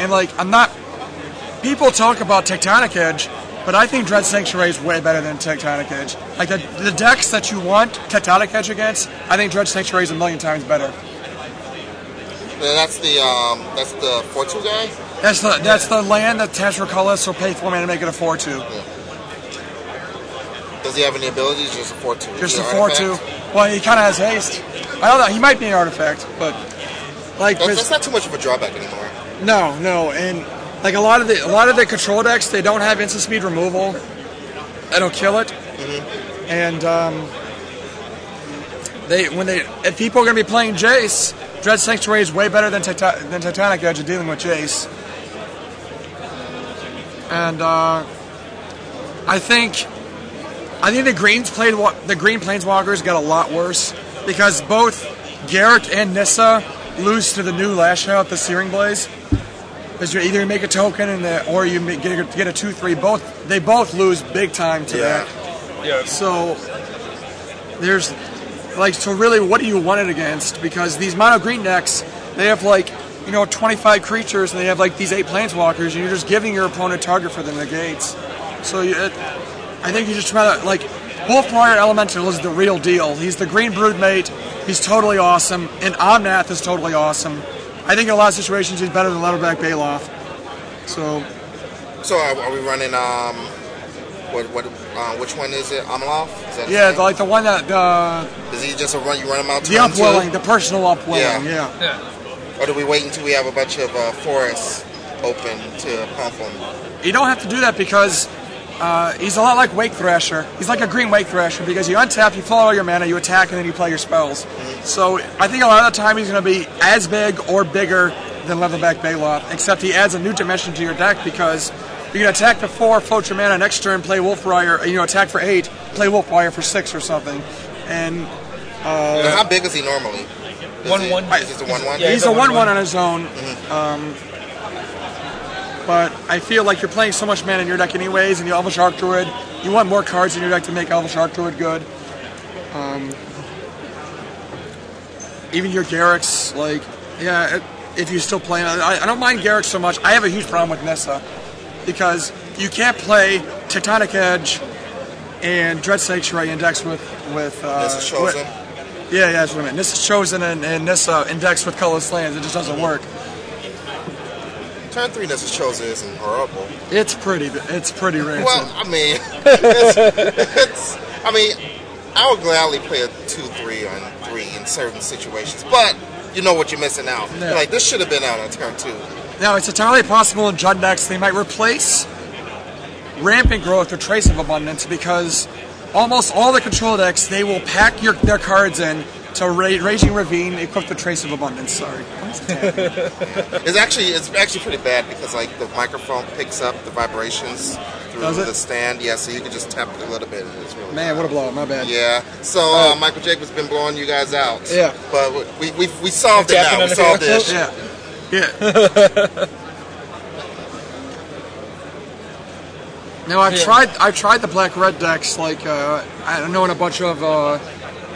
And like, people talk about Tectonic Edge, but I think Dread Sanctuary is way better than Tectonic Edge. Like the decks that you want Tectonic Edge against, I think Dread Sanctuary is a million times better. And that's the 4/2 guy? That's the land that taps for colorless, so pay 4 mana to make it a 4/2. Yeah. Does he have any abilities? Just a 4/2. Just a 4/2. Well, he kind of has haste. I don't know. He might be an artifact, but like that's not too much of a drawback anymore. No, and like a lot of the control decks, they don't have instant speed removal. That'll kill it. And if people are going to be playing Jace, Dread Sanctuary is way better than Tectonic Edge at dealing with Jace. And I think the Green Planeswalkers got a lot worse because both Garrett and Nissa lose to the new Lash Out, the Searing Blaze. Because you either make a token or you get a 2/3. They both lose big time to that. Yeah. So there's so really, what do you want it against? Because these mono green decks, they have 25 creatures and they have these 8 planeswalkers, and you're just giving your opponent target for the negates. So I think you just try to Wolfbriar Elemental is the real deal. He's the green broodmate. He's totally awesome, and Omnath is totally awesome. I think in a lot of situations he's better than Leatherback Baloth. So are we running which one is it? Amaloth? The one that is he just you run him out? The upwelling, the personal upwelling. Yeah. Or do we wait until we have a bunch of forests open to pump him? You don't have to do that because he's a lot like Wake Thrasher. He's like a green Wake Thrasher because you untap, you flow all your mana, you attack, and then you play your spells. So I think a lot of the time he's going to be as big or bigger than Leatherback Baloth, except he adds a new dimension to your deck because you can attack for 4, float your mana, next turn play Wolfbriar, attack for 8, play Wolfbriar for 6 or something. And how big is he normally? 1/1. He's a 1/1? Yeah, he's a 1/1 on his own. But I feel like you're playing so much mana in your deck anyways, and you Elvish Archdruid, you want more cards in your deck to make Elvish Archdruid good. Even your Garrix, if you're still playing, I don't mind Garrix so much. I have a huge problem with Nissa because you can't play Tectonic Edge and Dread Sanctuary index with Nissa's Chosen. That's what I meant. Nissa's Chosen and Nissa index with colorless lands. It just doesn't work. Turn 3 Nissa's Chosen isn't horrible. It's pretty rancid. Well, I mean, I would gladly play a 2/3 on 3 in certain situations, but you know what you're missing out. Yeah. This should have been out on turn 2. Now, it's entirely possible in Jund decks they might replace Rampant Growth or Trace of Abundance because almost all the control decks, they will pack their cards in to Raging Ravine, equip the Trace of Abundance. Sorry. It's actually pretty bad because the microphone picks up the vibrations through the stand. Yeah, so you can just tap it a little bit. And it's really Man, what a blowout! My bad. Yeah. So Michael Jacobs been blowing you guys out. Yeah. But we solved it now. We solved this. Yeah. Now I've tried the black red decks. I know in a bunch of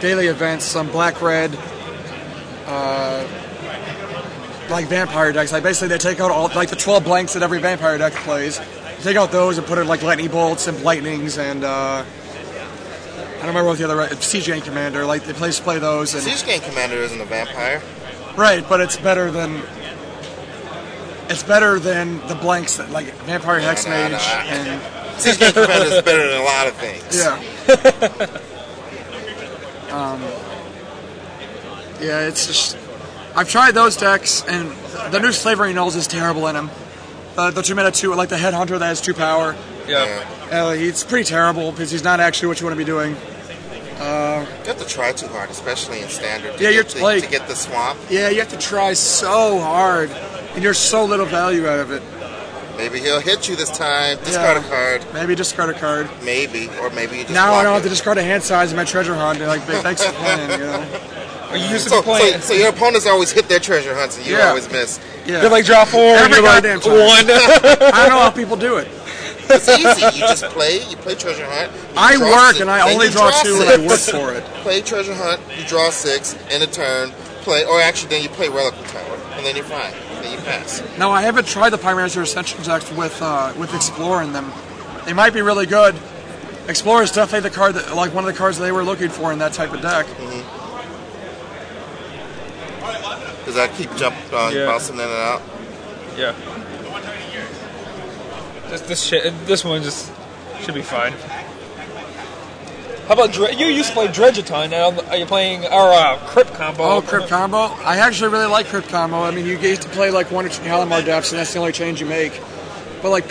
daily events, some black red. Vampire decks. Basically they take out all the 12 blanks that every vampire deck plays. Take out those and put it lightning bolts and lightnings and I don't remember what the other Siege Gang Commander. They play those. And Siege Gang Commander isn't a vampire. Right, but it's better than the blanks that Vampire Hexmage and Siege Gang Commander is better than a lot of things. Yeah. It's just I've tried those decks, and the new Slavery Nulls is terrible in them. The 2-mana 2, the Headhunter that has 2 power. Yeah. He's pretty terrible because he's not actually what you want to be doing. You have to try too hard, especially in Standard, to get the swamp. Yeah, you have to try so hard, and there's so little value out of it. Maybe he'll hit you this time. Discard a card. Maybe discard a card. Maybe, or maybe you just now I don't have to discard a hand size in my treasure hunt. They're thanks for playing, You used to be playing. So your opponents always hit their treasure hunts and you always miss. Yeah. They're draw 4 and you're goddamn time. 1. I don't know how people do it. It's easy. You play treasure hunt. I work and I only draw 2 and I work for it. Play treasure hunt, you draw 6, end of turn, then you play Relic Tower, and then you're fine. then you pass. No, I haven't tried the Pyromancer Ascension decks with Explorer in them. They might be really good. Explorer is definitely the card that, like, one of the cards they were looking for in that type of deck. Does that keep bouncing in and out? Yeah. This one just should be fine. How about you used to play Dredge a ton? Are you playing our Crypt combo? Oh, Crypt combo? I actually really like Crypt combo. I mean, you get to play like 1 or 2 Halimar decks, and that's the only change you make. But like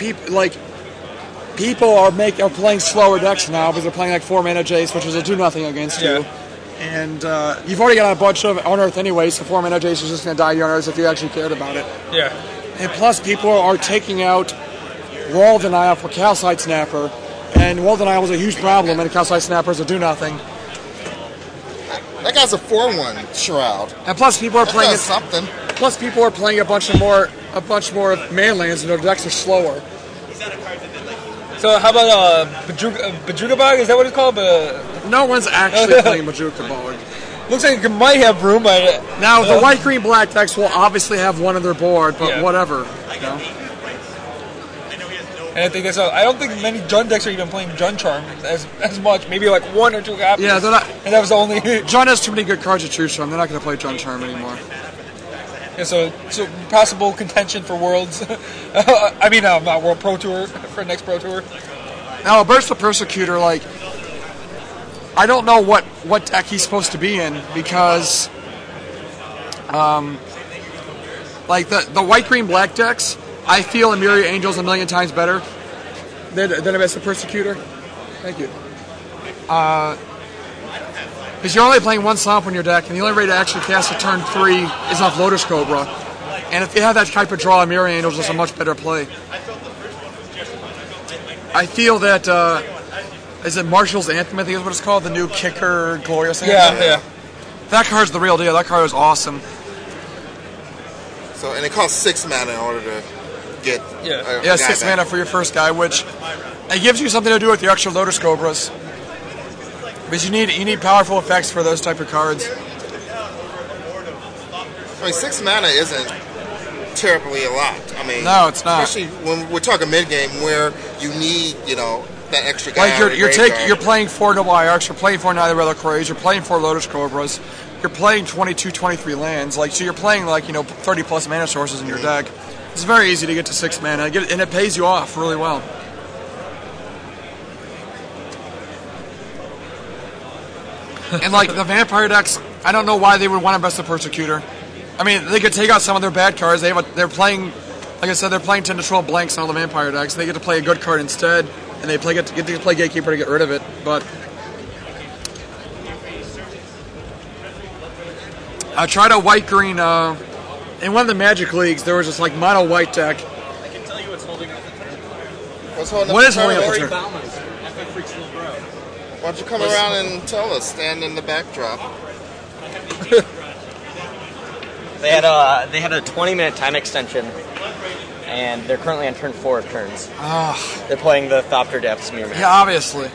people are playing slower decks now because they're playing like 4 mana Jace, which is a do nothing against you. And you've already got a bunch of Unearth anyway, so 4 mana Jace is just going to die your Unearth if you actually cared about it. Yeah. And plus, people are taking out Wall Denial for Calcite Snapper, and Wall Denial was a huge problem, and Calcite Snapper is a do nothing. That guy's a 4/1 Shroud. And plus, people are playing something. Plus, people are playing a bunch more man lands, and their decks are slower. So how about Bajuka Bog? Is that what it's called? No one's actually playing Bajuka Bog. Looks like it might have room, but now the white, green, black decks will obviously have one on their board, but whatever. You know? And I think that's all. I don't think many Jund decks are even playing Jund Charm as much. Maybe like 1 or 2 copies. Yeah, they're not. And that was the only. Jund has too many good cards to choose from. They're not going to play Jund Charm anymore. Yeah, so possible contention for Worlds. I mean, not World Pro Tour for next Pro Tour. Now, Burst the Persecutor, like, I don't know what deck he's supposed to be in because, like the white, green, black decks, I feel Emiria Angel's a million times better than Burst the Persecutor. Thank you. Because you're only playing 1 Swamp in your deck, and the only way to actually cast a turn 3 is off Lotus Cobra. And if you have that type of draw, Emiria Angel's is a much better play. I feel that, is it Marshall's Anthem, I think is what it's called? The new Kicker Glorious Anthem? Yeah. That card's the real deal. That card is awesome. So, and it costs 6 mana in order to get a 6 mana for your first guy, which it gives you something to do with your extra Lotus Cobras. Because you need powerful effects for those type of cards. I mean, 6 mana isn't terribly a lot. I mean, no, it's not. Especially when we're talking mid game, where you need that extra guy. Like you're playing 4 Noble Hierarchs, you're playing 4 Neither Relic Quarries, you're playing 4 Lotus Cobras, you're playing 22, 23 lands. Like, so you're playing 30 plus mana sources in your deck. It's very easy to get to 6 mana, and it pays you off really well. And like the vampire decks, I don't know why they would want to best the Persecutor. I mean, they could take out some of their bad cards. They're playing, like I said, they're playing 10 to 12 blanks on all the vampire decks. They get to play a good card instead, and they get to play Gatekeeper to get rid of it. But I tried a white green in one of the Magic leagues. There was this like mono white deck. I can tell you what's holding up the turn. What is holding up the turn? Why don't you come around and tell us? Stand in the backdrop. They had a 20-minute time extension, and they're currently on turn 4 of turns. They're playing the Thopter Depths Mirror. Yeah, obviously.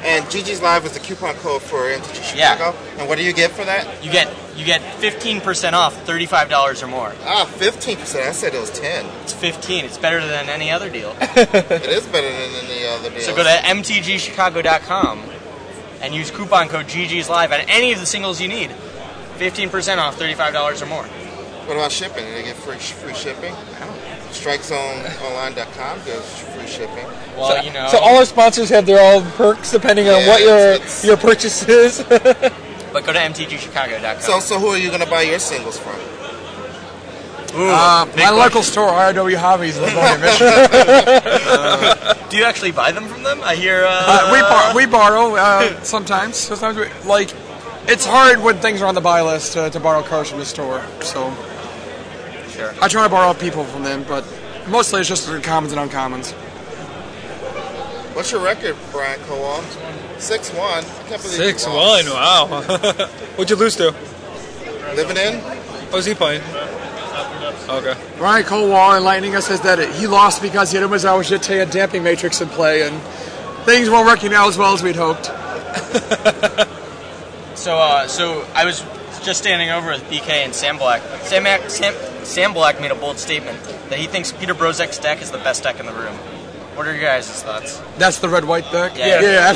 And GG's Live is the coupon code for MTG Chicago. Yeah. And what do you get for that? You get 15% off, $35 or more. 15%. I said it was 10. It's 15. It's better than any other deal. It is better than any other deal. So go to mtgchicago.com and use coupon code GG's Live on any of the singles you need. 15% off, $35 or more. What about shipping? Do they get free shipping? StrikeZoneOnline.com does free shipping. Well, So all our sponsors have their own perks depending on what your purchase is. But go to mtgchicago.com. So who are you going to buy your singles from? My local store, RW Hobbies, in Michigan. Do you actually buy them from them? I hear we borrow sometimes. Sometimes it's hard when things are on the buy list to borrow cards from the store. So sure. I try to borrow people from them, but mostly it's just the commons and uncommons. What's your record, Brian Kowal? 6-1. I can't believe 6-1. Wow. What'd you lose to? Living in. What's he playing? Okay. Brian Colwall enlightening us says that he lost because he had Umezawa Jite and Damping Matrix in play, and things weren't working out as well as we'd hoped. So I was just standing over with BK and Sam Black. Sam Black made a bold statement that he thinks Peter Brozek's deck is the best deck in the room. What are your guys' thoughts? That's the red-white deck? Yeah. Yeah,